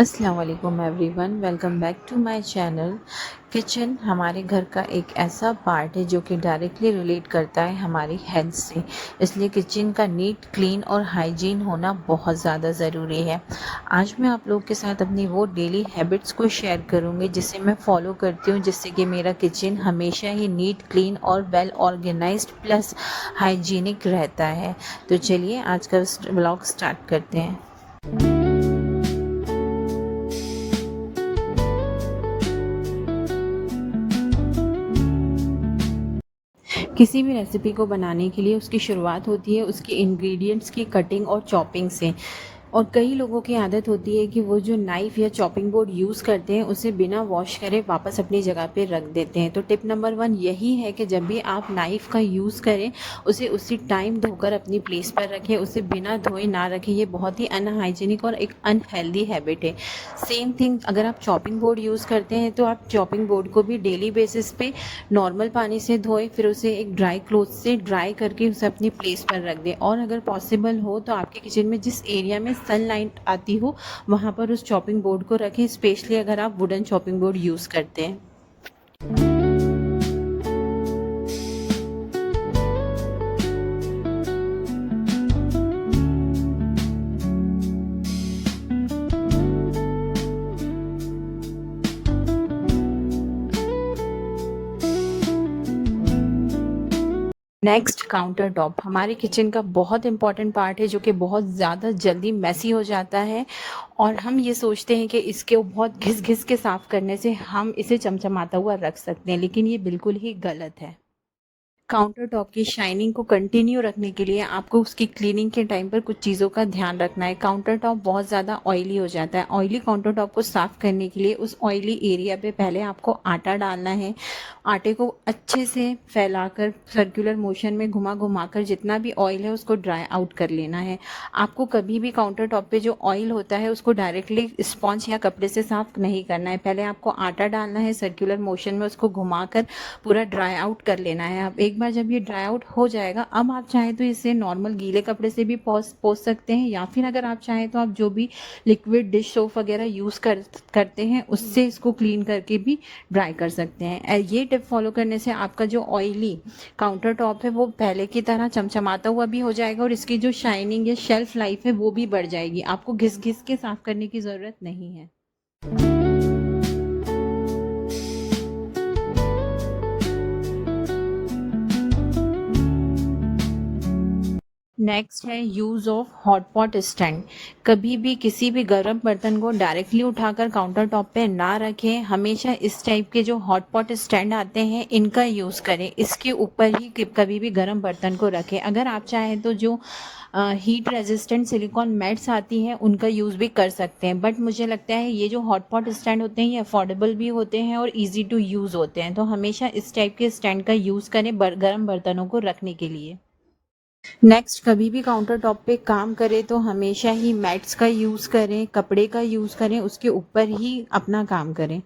अस्सलाम वालेकुम everyone, welcome back to my channel. Kitchen हमारे घर का एक ऐसा पार्ट है जो कि डायरेक्टली रिलेट करता है हमारी हेल्थ से। इसलिए किचन का नीट, क्लीन और हाइजीन होना बहुत ज़्यादा ज़रूरी है। आज मैं आप लोग के साथ अपनी वो डेली हैबिट्स को शेयर करूँगी जिसे मैं फॉलो करती हूँ, जिससे कि मेरा किचन हमेशा ही नीट, क्लीन और वेल ऑर्गेनाइज्ड प्लस हाइजीनिक रहता है। तो चलिए आज का व्लॉग स्टार्ट करते हैं। किसी भी रेसिपी को बनाने के लिए उसकी शुरुआत होती है उसके इंग्रेडिएंट्स की कटिंग और चॉपिंग से। और कई लोगों की आदत होती है कि वो जो नाइफ़ या चॉपिंग बोर्ड यूज़ करते हैं उसे बिना वॉश करे वापस अपनी जगह पे रख देते हैं। तो टिप नंबर 1 यही है कि जब भी आप नाइफ़ का यूज़ करें उसे उसी टाइम धोकर अपनी प्लेस पर रखें, उसे बिना धोए ना रखें। ये बहुत ही अनहाइजीनिक और एक अनहेल्दी हैबिट है। सेम थिंग अगर आप चॉपिंग बोर्ड यूज़ करते हैं तो आप चॉपिंग बोर्ड को भी डेली बेसिस पे नॉर्मल पानी से धोएं, फिर उसे एक ड्राई क्लॉथ से ड्राई करके उसे अपनी प्लेस पर रख दें। और अगर पॉसिबल हो तो आपके किचन में जिस एरिया में सनलाइट आती हो वहाँ पर उस चॉपिंग बोर्ड को रखें, स्पेशली अगर आप वुडन चॉपिंग बोर्ड यूज़ करते हैं। नेक्स्ट काउंटर टॉप हमारे किचन का बहुत इंपॉर्टेंट पार्ट है जो कि बहुत ज़्यादा जल्दी मेसी हो जाता है। और हम ये सोचते हैं कि इसके बहुत घिस घिस के साफ़ करने से हम इसे चमचमाता हुआ रख सकते हैं, लेकिन ये बिल्कुल ही गलत है। काउंटर टॉप की शाइनिंग को कंटिन्यू रखने के लिए आपको उसकी क्लीनिंग के टाइम पर कुछ चीज़ों का ध्यान रखना है। काउंटर टॉप बहुत ज़्यादा ऑयली हो जाता है। ऑयली काउंटर टॉप को साफ़ करने के लिए उस ऑयली एरिया पे पहले आपको आटा डालना है। आटे को अच्छे से फैलाकर सर्कुलर मोशन में घुमा घुमा कर जितना भी ऑयल है उसको ड्राई आउट कर लेना है। आपको कभी भी काउंटर टॉप पे जो ऑयल होता है उसको डायरेक्टली स्पॉन्ज या कपड़े से साफ़ नहीं करना है। पहले आपको आटा डालना है, सर्कुलर मोशन में उसको घुमाकर पूरा ड्राई आउट कर लेना है। अब एक बार जब ये ड्राई आउट हो जाएगा, अब आप चाहें तो इसे नॉर्मल गीले कपड़े से भी पोंछ सकते हैं, या फिर अगर आप चाहें तो आप जो भी लिक्विड डिश सोप वगैरह यूज़ करते हैं उससे इसको क्लीन करके भी ड्राई कर सकते हैं। ये टिप फॉलो करने से आपका जो ऑयली काउंटर टॉप है वो पहले की तरह चमचमाता हुआ भी हो जाएगा और इसकी जो शाइनिंग या शेल्फ लाइफ है वो भी बढ़ जाएगी। आपको घिस घिस के साफ करने की ज़रूरत नहीं है। नेक्स्ट है use of hot pot stand. कभी भी किसी भी गर्म बर्तन को डायरेक्टली उठाकर काउंटर टॉप पे ना रखें। हमेशा इस टाइप के जो हॉट पॉट स्टैंड आते हैं इनका यूज़ करें, इसके ऊपर ही कभी भी गर्म बर्तन को रखें। अगर आप चाहें तो जो हीट रेजिस्टेंट सिलिकॉन मैट्स आती हैं उनका यूज़ भी कर सकते हैं, बट मुझे लगता है ये जो हॉट पॉट स्टैंड होते हैं ये अफोर्डेबल भी होते हैं और ईजी टू यूज़ होते हैं। तो हमेशा इस टाइप के स्टैंड का यूज़ करें गर्म बर्तनों को रखने के लिए। नेक्स्ट, कभी भी काउंटर टॉप पे काम करें तो हमेशा ही मैट्स का यूज़ करें, कपड़े का यूज़ करें, उसके ऊपर ही अपना काम करें।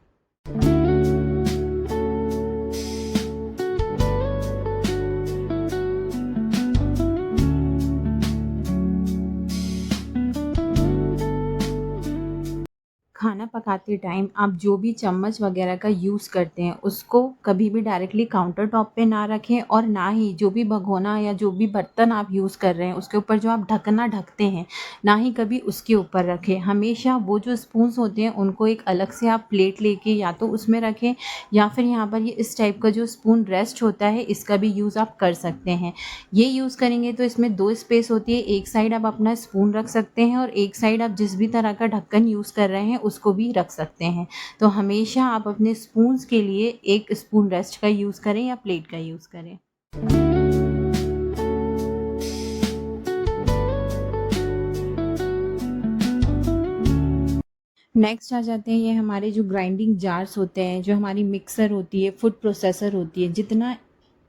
खाना पकाते टाइम आप जो भी चम्मच वगैरह का यूज़ करते हैं उसको कभी भी डायरेक्टली काउंटर टॉप पे ना रखें, और ना ही जो भी भगोना या जो भी बर्तन आप यूज़ कर रहे हैं उसके ऊपर जो आप ढकना ढकते हैं ना ही कभी उसके ऊपर रखें। हमेशा वो जो स्पून्स होते हैं उनको एक अलग से आप प्लेट लेके या तो उसमें रखें, या फिर यहाँ पर ये इस टाइप का जो स्पून रेस्ट होता है इसका भी यूज़ आप कर सकते हैं। ये यूज़ करेंगे तो इसमें दो स्पेस होती है, एक साइड आप अपना स्पून रख सकते हैं और एक साइड आप जिस भी तरह का ढक्कन यूज़ कर रहे हैं उसको भी रख सकते हैं। तो हमेशा आप अपने स्पून्स के लिए एक स्पून रेस्ट का यूज़ करें या प्लेट का यूज़ करें। नेक्स्ट आ जाते हैं ये हमारे जो ग्राइंडिंग जार्स होते हैं, जो हमारी मिक्सर होती है, फूड प्रोसेसर होती है। जितना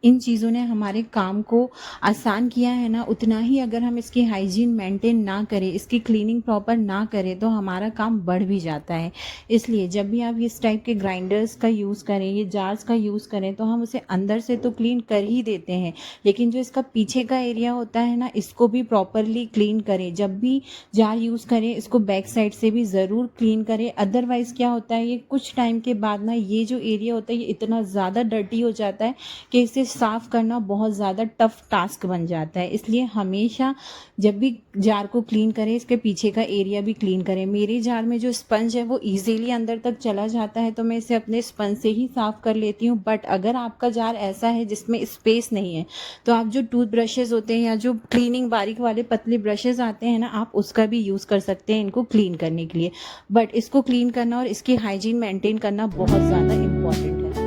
इन चीज़ों ने हमारे काम को आसान किया है ना, उतना ही अगर हम इसकी हाइजीन मेंटेन ना करें, इसकी क्लीनिंग प्रॉपर ना करें तो हमारा काम बढ़ भी जाता है। इसलिए जब भी आप इस टाइप के ग्राइंडर्स का यूज़ करें, ये जार्स का यूज़ करें, तो हम उसे अंदर से तो क्लीन कर ही देते हैं, लेकिन जो इसका पीछे का एरिया होता है ना, इसको भी प्रॉपरली क्लीन करें। जब भी जार यूज़ करें, इसको बैक साइड से भी ज़रूर क्लीन करें। अदरवाइज़ क्या होता है, ये कुछ टाइम के बाद ना ये जो एरिया होता है ये इतना ज़्यादा डर्टी हो जाता है कि इसे साफ़ करना बहुत ज़्यादा टफ टास्क बन जाता है। इसलिए हमेशा जब भी जार को क्लीन करें, इसके पीछे का एरिया भी क्लीन करें। मेरे जार में जो स्पंज है वो इजीली अंदर तक चला जाता है, तो मैं इसे अपने स्पंज से ही साफ़ कर लेती हूँ। बट अगर आपका जार ऐसा है जिसमें स्पेस नहीं है, तो आप जो टूथ ब्रशेज़ होते हैं या जो क्लीनिंग बारीक वाले पतले ब्रशेज़ आते हैं ना, आप उसका भी यूज़ कर सकते हैं इनको क्लीन करने के लिए। बट इसको क्लीन करना और इसकी हाइजीन मेंटेन करना बहुत ज़्यादा इम्पॉर्टेंट है।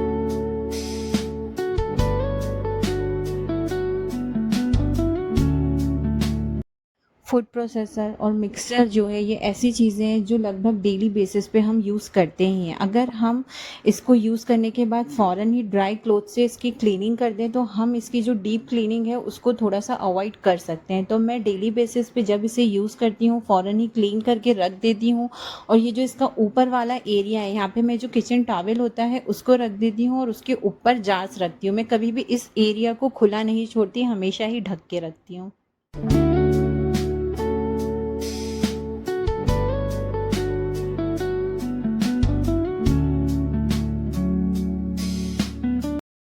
फूड प्रोसेसर और मिक्सर जो है, ये ऐसी चीज़ें हैं जो लगभग डेली बेसिस पे हम यूज़ करते ही हैं। अगर हम इसको यूज़ करने के बाद फ़ौरन ही ड्राई क्लॉथ से इसकी क्लीनिंग कर दें, तो हम इसकी जो डीप क्लीनिंग है उसको थोड़ा सा अवॉइड कर सकते हैं। तो मैं डेली बेसिस पे जब इसे यूज़ करती हूँ, फ़ौरन ही क्लीन करके रख देती हूँ। और ये जो इसका ऊपर वाला एरिया है, यहाँ पे मैं जो किचन टॉवल होता है उसको रख देती हूँ और उसके ऊपर जार्स रखती हूँ। मैं कभी भी इस एरिया को खुला नहीं छोड़ती, हमेशा ही ढक के रखती हूँ।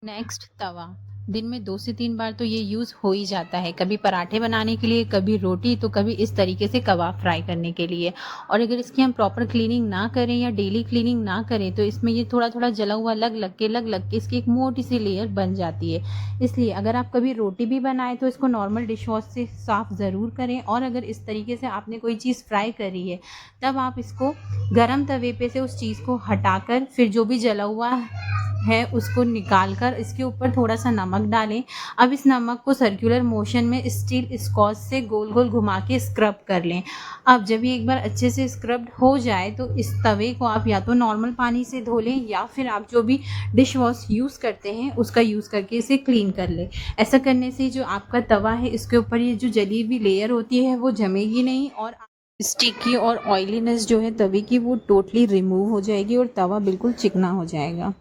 नेक्स्ट, तवा। दिन में 2 से 3 बार तो ये यूज़ हो ही जाता है, कभी पराठे बनाने के लिए, कभी रोटी, तो कभी इस तरीके से कबाब फ्राई करने के लिए। और अगर इसकी हम प्रॉपर क्लीनिंग ना करें या डेली क्लीनिंग ना करें, तो इसमें ये थोड़ा-थोड़ा जला हुआ लग-लग के इसकी एक मोटी-सी लेयर बन जाती है। इसलिए अगर आप कभी रोटी भी बनाएँ तो इसको नॉर्मल डिश वॉश से साफ़ ज़रूर करें। और अगर इस तरीके से आपने कोई चीज़ फ्राई करी है, तब आप इसको गरम तवे पे से उस चीज़ को हटाकर, फिर जो भी जला हुआ है उसको निकाल कर इसके ऊपर थोड़ा सा नमक डालें। अब इस नमक को सर्कुलर मोशन में स्टील स्कॉच से गोल गोल घुमा के स्क्रब कर लें। अब जब ये एक बार अच्छे से स्क्रब्ड हो जाए, तो इस तवे को आप या तो नॉर्मल पानी से धो लें, या फिर आप जो भी डिश वॉश यूज़ करते हैं उसका यूज़ करके इसे क्लीन कर लें। ऐसा करने से जो आपका तवा है, इसके ऊपर ये जो जली हुई लेयर होती है वो जमेगी नहीं, और स्टिकी और ऑयलीनेस जो है तवे की वो टोटली रिमूव हो जाएगी और तवा बिल्कुल चिकना हो जाएगा।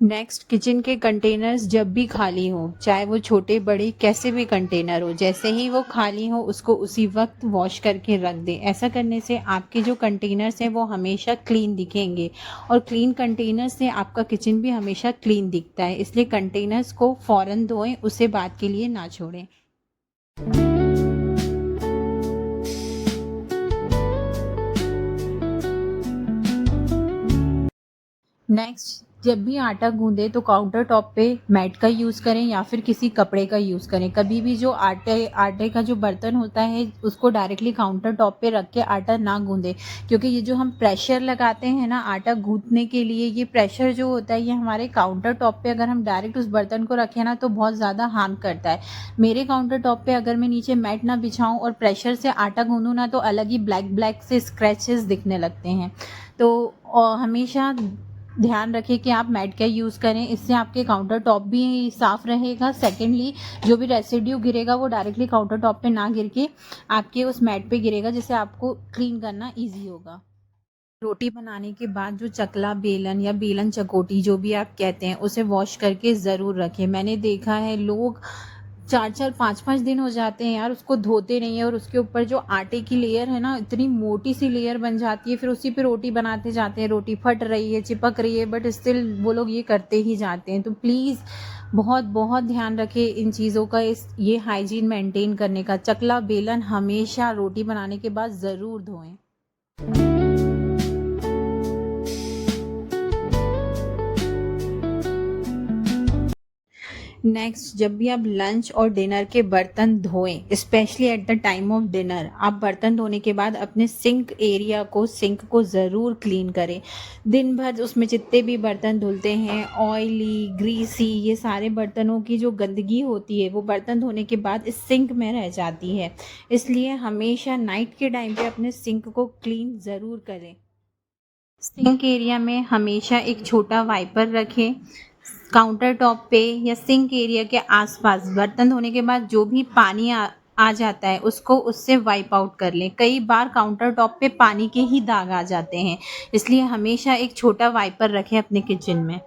नेक्स्ट, किचन के कंटेनर्स जब भी खाली हो, चाहे वो छोटे बड़े कैसे भी कंटेनर हो, जैसे ही वो खाली हो उसको उसी वक्त वॉश करके रख दें। ऐसा करने से आपके जो कंटेनर्स हैं वो हमेशा क्लीन दिखेंगे, और क्लीन कंटेनर्स से आपका किचन भी हमेशा क्लीन दिखता है। इसलिए कंटेनर्स को फ़ौरन धोएं, उसे बाद के लिए ना छोड़ें। नेक्स्ट, जब भी आटा गूंदें तो काउंटर टॉप पे मैट का यूज़ करें या फिर किसी कपड़े का यूज़ करें। कभी भी जो आटे का जो बर्तन होता है उसको डायरेक्टली काउंटर टॉप पे रख के आटा ना गूंदें, क्योंकि ये जो हम प्रेशर लगाते हैं ना आटा गूंदने के लिए, ये प्रेशर जो होता है ये हमारे काउंटर टॉप पे अगर हम डायरेक्ट उस बर्तन को रखें ना, तो बहुत ज़्यादा हार्म करता है। मेरे काउंटर टॉप पे अगर मैं नीचे मैट ना बिछाऊँ और प्रेशर से आटा गूंदूँ ना, तो अलग ही ब्लैक ब्लैक से स्क्रैचेस दिखने लगते हैं। तो हमेशा ध्यान रखें कि आप मैट का यूज़ करें, इससे आपके काउंटर टॉप भी साफ़ रहेगा। सेकेंडली, जो भी रेसिड्यू गिरेगा वो डायरेक्टली काउंटर टॉप पे ना गिर के आपके उस मैट पे गिरेगा, जिससे आपको क्लीन करना ईजी होगा। रोटी बनाने के बाद जो चकला बेलन या बेलन चकोटी जो भी आप कहते हैं, उसे वॉश करके ज़रूर रखें। मैंने देखा है लोग 4-4 5-5 दिन हो जाते हैं यार, उसको धोते नहीं है, और उसके ऊपर जो आटे की लेयर है ना, इतनी मोटी सी लेयर बन जाती है, फिर उसी पे रोटी बनाते जाते हैं। रोटी फट रही है, चिपक रही है, बट स्टिल वो लोग ये करते ही जाते हैं। तो प्लीज़ बहुत बहुत ध्यान रखें इन चीज़ों का, ये हाइजीन मेंटेन करने का। चकला बेलन हमेशा रोटी बनाने के बाद ज़रूर धोएं। नेक्स्ट, जब भी आप लंच और डिनर के बर्तन धोएं, specially at the time of dinner, आप बर्तन धोने के बाद अपने सिंक को ज़रूर क्लीन करें। दिन भर उसमें जितने भी बर्तन धुलते हैं, ऑयली, ग्रीसी, ये सारे बर्तनों की जो गंदगी होती है वो बर्तन धोने के बाद इस सिंक में रह जाती है। इसलिए हमेशा नाइट के टाइम पे अपने सिंक को क्लीन ज़रूर करें। सिंक एरिया में हमेशा एक छोटा वाइपर रखें। काउंटर टॉप पे या सिंक एरिया के आसपास बर्तन धोने के बाद जो भी पानी आ जाता है उसको उससे वाइप आउट कर लें। कई बार काउंटर टॉप पे पानी के ही दाग आ जाते हैं, इसलिए हमेशा एक छोटा वाइपर रखें अपने किचन में।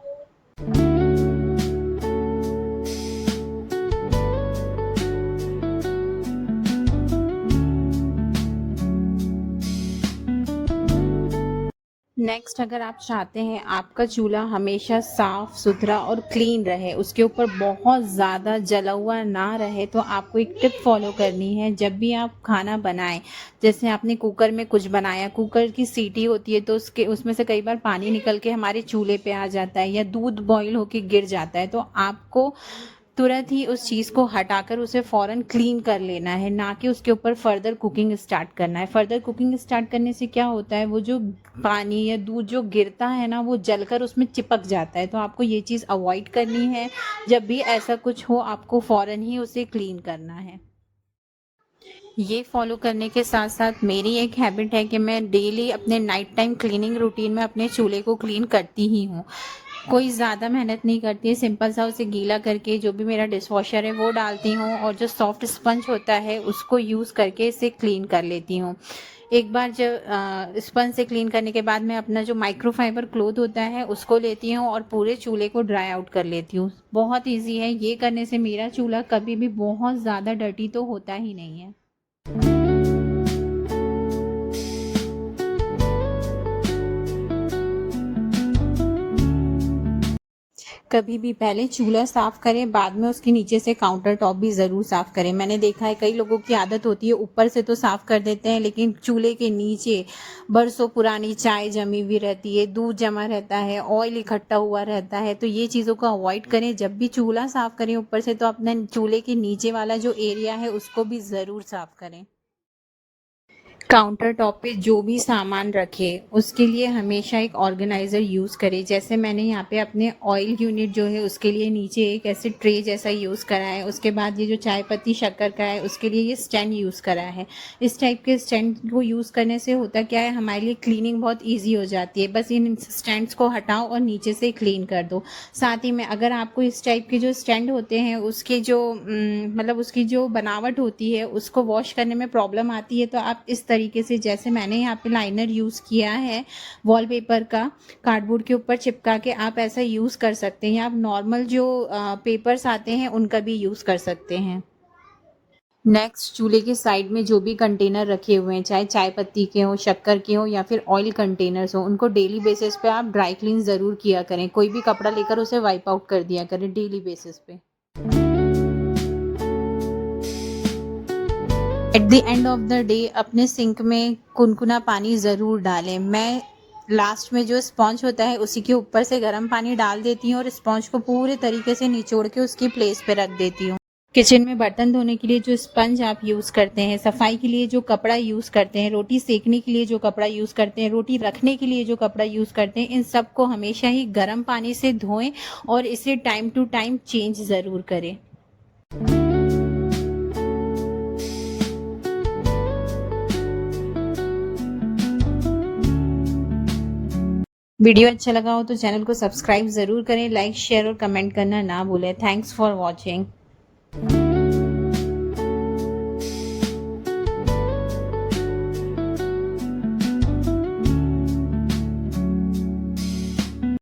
नेक्स्ट, अगर आप चाहते हैं आपका चूल्हा हमेशा साफ़ सुथरा और क्लीन रहे, उसके ऊपर बहुत ज़्यादा जला हुआ ना रहे, तो आपको एक टिप फॉलो करनी है। जब भी आप खाना बनाएं, जैसे आपने कुकर में कुछ बनाया, कुकर की सीटी होती है तो उसमें से कई बार पानी निकल के हमारे चूल्हे पे आ जाता है या दूध बॉईल होके गिर जाता है, तो आपको तुरंत ही उस चीज़ को हटाकर उसे फ़ौरन क्लीन कर लेना है, ना कि उसके ऊपर फर्दर कुकिंग स्टार्ट करना है। फर्दर कुकिंग स्टार्ट करने से क्या होता है, वो जो पानी या दूध जो गिरता है ना, वो जलकर उसमें चिपक जाता है। तो आपको ये चीज़ अवॉइड करनी है। जब भी ऐसा कुछ हो आपको फ़ौरन ही उसे क्लीन करना है। ये फॉलो करने के साथ साथ मेरी एक हैबिट है कि मैं डेली अपने नाइट टाइम क्लीनिंग रूटीन में अपने चूल्हे को क्लीन करती ही हूँ। कोई ज़्यादा मेहनत नहीं करती है, सिंपल सा उसे गीला करके जो भी मेरा डिशवॉशर है वो डालती हूँ और जो सॉफ्ट स्पंज होता है उसको यूज़ करके इसे क्लीन कर लेती हूँ। एक बार जब स्पंज से क्लीन करने के बाद मैं अपना जो माइक्रोफाइबर क्लॉथ होता है उसको लेती हूँ और पूरे चूल्हे को ड्राई आउट कर लेती हूँ। बहुत ईजी है, ये करने से मेरा चूल्हा कभी भी बहुत ज़्यादा डर्टी तो होता ही नहीं है। कभी भी पहले चूल्हा साफ करें, बाद में उसके नीचे से काउंटर टॉप भी ज़रूर साफ करें। मैंने देखा है कई लोगों की आदत होती है ऊपर से तो साफ कर देते हैं, लेकिन चूल्हे के नीचे बरसों पुरानी चाय जमी हुई रहती है, दूध जमा रहता है, ऑयल इकट्ठा हुआ रहता है। तो ये चीज़ों को अवॉइड करें। जब भी चूल्हा साफ करें ऊपर से, तो अपने चूल्हे के नीचे वाला जो एरिया है उसको भी ज़रूर साफ करें। काउंटर टॉप पे जो भी सामान रखे उसके लिए हमेशा एक ऑर्गेनाइज़र यूज़ करें। जैसे मैंने यहाँ पे अपने ऑयल यूनिट जो है उसके लिए नीचे एक ऐसे ट्रे जैसा यूज़ करा है। उसके बाद ये जो चाय पत्ती शक्कर का है उसके लिए ये स्टैंड यूज़ करा है। इस टाइप के स्टैंड को यूज़ करने से होता क्या है, हमारे लिए क्लीनिंग बहुत ईजी हो जाती है। बस इन स्टैंड्स को हटाओ और नीचे से क्लीन कर दो। साथ ही में अगर आपको इस टाइप के जो स्टैंड होते हैं उसके जो मतलब उसकी जो बनावट होती है उसको वॉश करने में प्रॉब्लम आती है, तो आप इस तरीके से, जैसे मैंने यहाँ पे लाइनर यूज़ किया है वॉलपेपर का, कार्डबोर्ड के ऊपर चिपका के, आप ऐसा यूज़ कर सकते हैं। या आप नॉर्मल जो पेपर्स आते हैं उनका भी यूज़ कर सकते हैं। नेक्स्ट, चूल्हे के साइड में जो भी कंटेनर रखे हुए हैं, चाहे चाय पत्ती के हों, शक्कर के हों या फिर ऑयल कंटेनर्स हों, उनको डेली बेसिस पे आप ड्राई क्लीन ज़रूर किया करें। कोई भी कपड़ा लेकर उसे वाइप आउट कर दिया करें डेली बेसिस पे। At the end of the day अपने सिंक में कुनकुना पानी ज़रूर डालें। मैं लास्ट में जो स्पॉन्ज होता है उसी के ऊपर से गर्म पानी डाल देती हूँ और स्पॉन्ज को पूरे तरीके से निचोड़ के उसकी प्लेस पे रख देती हूँ। किचन में बर्तन धोने के लिए जो स्पंज आप यूज़ करते हैं, सफाई के लिए जो कपड़ा यूज़ करते हैं, रोटी सेकने के लिए जो कपड़ा यूज़ करते हैं, रोटी रखने के लिए जो कपड़ा यूज़ करते हैं, इन सब को हमेशा ही गर्म पानी से धोएं और इसे टाइम टू टाइम चेंज ज़रूर करें। वीडियो अच्छा लगा हो तो चैनल को सब्सक्राइब ज़रूर करें, लाइक शेयर और कमेंट करना ना भूलें। Thanks for watching.